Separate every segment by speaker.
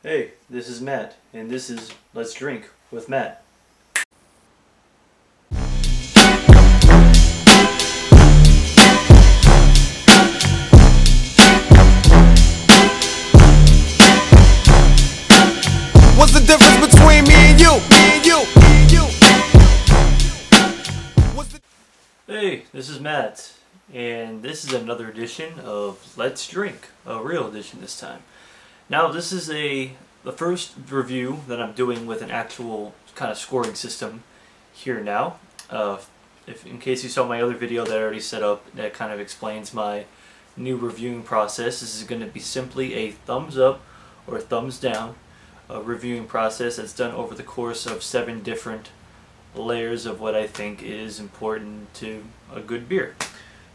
Speaker 1: Hey, this is Matt, and this is Let's Drink with Matt.
Speaker 2: What's the difference between me and you?
Speaker 1: Hey, this is Matt, and this is another edition of Let's Drink, a real edition this time. Now, this is the first review that I'm doing with an actual kind of scoring system here now. In case you saw my other video that I already set up that kind of explains my new reviewing process, this is going to be simply a thumbs up or thumbs down reviewing process that's done over the course of 7 different layers of what I think is important to a good beer.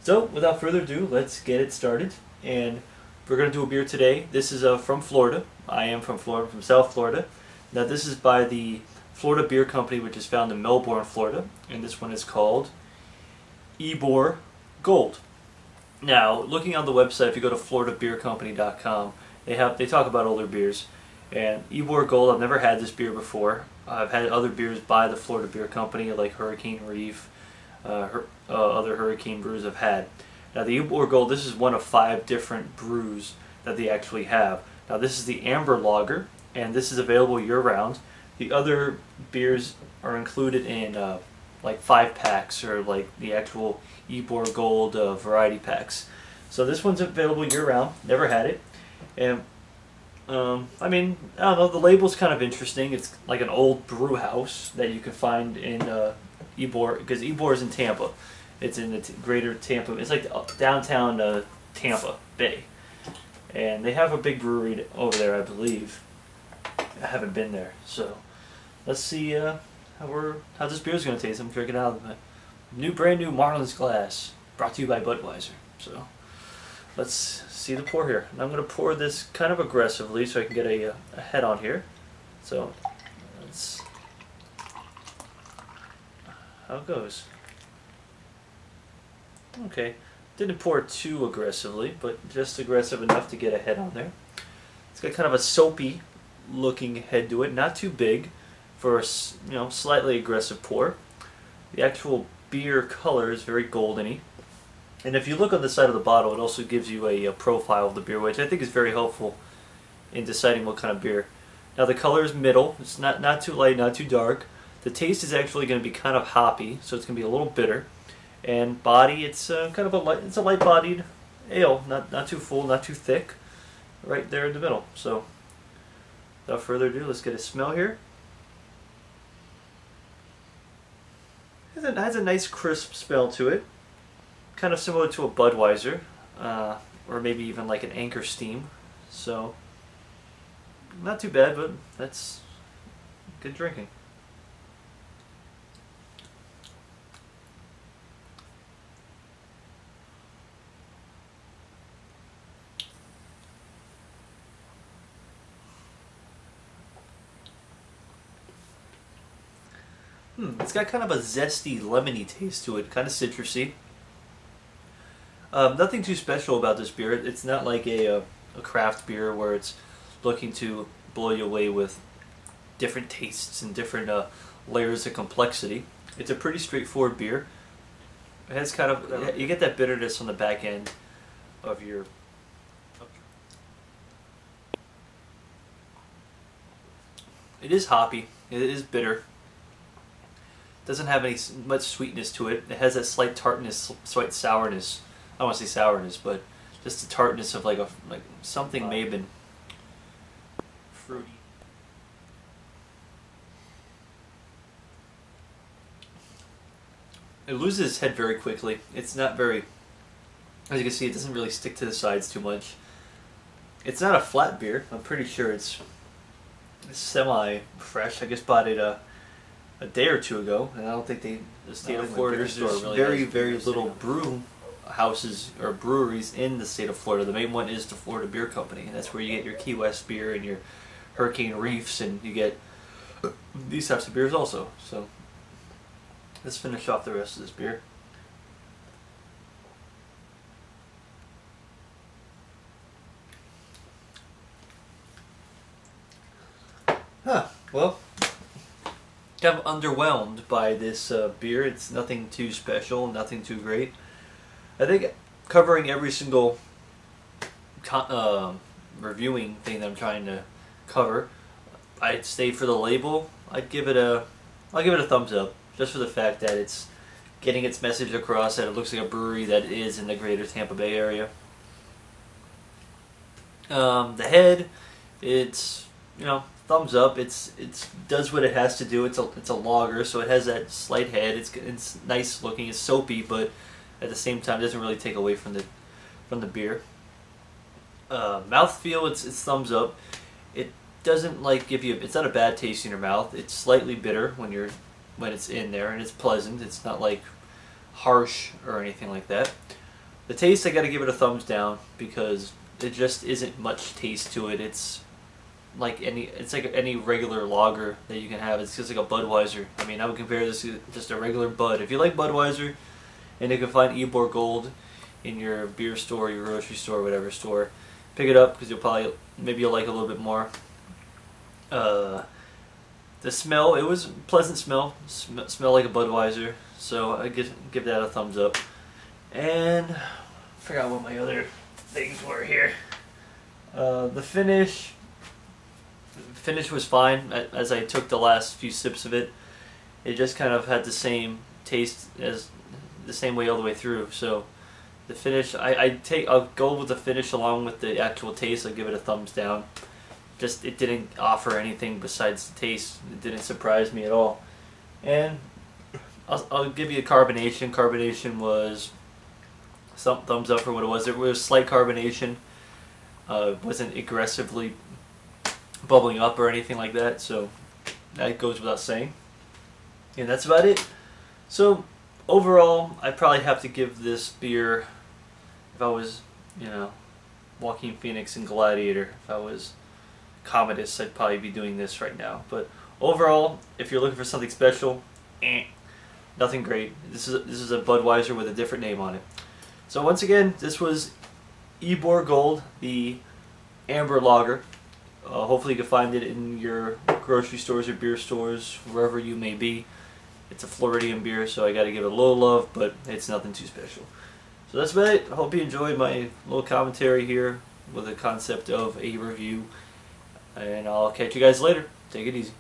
Speaker 1: So, without further ado, let's get it started. And we're going to do a beer today. This is from Florida. I am from Florida, from South Florida. Now, this is by the Florida Beer Company, which is found in Melbourne, Florida. And this one is called Ybor Gold. Now, looking on the website, if you go to floridabeercompany.com, they talk about older beers. And Ybor Gold, I've never had this beer before. I've had other beers by the Florida Beer Company, like Hurricane Reef, other Hurricane brews I've had. Now, the Ybor Gold, this is one of 5 different brews that they actually have. Now, this is the amber lager, and this is available year-round. The other beers are included in like 5-packs or like the actual Ybor Gold variety packs. So this one's available year-round. Never had it, and I mean, I don't know, the label's kind of interesting. It's like an old brew house that you can find in Ybor, because Ybor is in Tampa. It's in the greater Tampa. It's like downtown Tampa Bay. And they have a big brewery over there, I believe. I haven't been there. So let's see how this beer is going to taste. I'm drinking out of my brand new Marlins glass, brought to you by Budweiser. So let's see the pour here. And I'm going to pour this kind of aggressively so I can get a head on here. So that's how it goes. Okay, didn't pour too aggressively, but just aggressive enough to get a head on there. It's got kind of a soapy looking head to it, not too big for a slightly aggressive pour. The actual beer color is very goldeny. And if you look on the side of the bottle, it also gives you a profile of the beer, which I think is very helpful in deciding what kind of beer. Now, the color is middle. It's not too light, not too dark. The taste is actually going to be kind of hoppy, so it's going to be a little bitter. And body, it's kind of a light-bodied ale, not too full, not too thick, right there in the middle. So, without further ado, let's get a smell here. It has a nice crisp smell to it, kind of similar to a Budweiser, or maybe even like an Anchor Steam. So, not too bad, but that's good drinking. It's got kind of a zesty, lemony taste to it, kind of citrusy. Nothing too special about this beer. It's not like a craft beer where it's looking to blow you away with different tastes and different layers of complexity. It's a pretty straightforward beer. It has kind of, you get that bitterness on the back end of your... It is hoppy. It is bitter. Doesn't have much sweetness to it. It has that slight tartness, slight sourness. I don't want to say sourness, but just the tartness of like something may have been fruity. It loses its head very quickly. It's not very, as you can see, it doesn't really stick to the sides too much. It's not a flat beer. I'm pretty sure it's semi-fresh. I just bought it a day or two ago, and I don't think the state of Florida, there's really very little brew houses or breweries in the state of Florida. The main one is the Florida Beer Company, and that's where you get your Key West beer and your Hurricane Reefs, and you get these types of beers also. So let's finish off the rest of this beer. Well, kind of underwhelmed by this beer. It's nothing too special, nothing too great. I think covering every single reviewing thing that I'm trying to cover, I'd stay for the label. I'll give it a thumbs up, just for the fact that it's getting its message across, that it looks like a brewery that is in the greater Tampa Bay area. The head, it's, you know, thumbs up. It's does what it has to do. It's a lager, so it has that slight head. It's nice looking. It's soapy, but at the same time doesn't really take away from the beer. Mouthfeel, it's thumbs up. It doesn't give you. It's not a bad taste in your mouth. It's slightly bitter when it's in there, and it's pleasant. It's not harsh or anything like that. The taste, I got to give it a thumbs down, because there just isn't much taste to it. It's like any regular lager that you can have. It's just like a Budweiser. I mean, I would compare this to just a regular Bud. If you like Budweiser, and you can find Ybor Gold in your beer store, your grocery store, whatever store, pick it up, because maybe you'll like it a little bit more. The smell, it was a pleasant smell. Smell like a Budweiser, so I give that a thumbs up. And I forgot what my other things were here. The finish was fine. As I took the last few sips of it, it just kind of had the same taste as the same way all the way through. So the finish, I'll go with the finish along with the actual taste. I'll give it a thumbs down. Just, it didn't offer anything besides the taste. It didn't surprise me at all. And I'll give you a carbonation. Carbonation was some thumbs up for what it was. There was slight carbonation. It wasn't aggressively bubbling up or anything like that, so that goes without saying. And that's about it. So overall, I'd probably have to give this beer, if I was, Joaquin Phoenix and Gladiator, if I was Commodus, I'd probably be doing this right now. But overall, if you're looking for something special, nothing great. This is a Budweiser with a different name on it. So once again, this was Ybor Gold, the Amber Lager. Hopefully you can find it in your grocery stores or beer stores, wherever you may be. It's a Floridian beer, so I got to give it a little love, but it's nothing too special. So that's about it. I hope you enjoyed my little commentary here with the concept of a review. And I'll catch you guys later. Take it easy.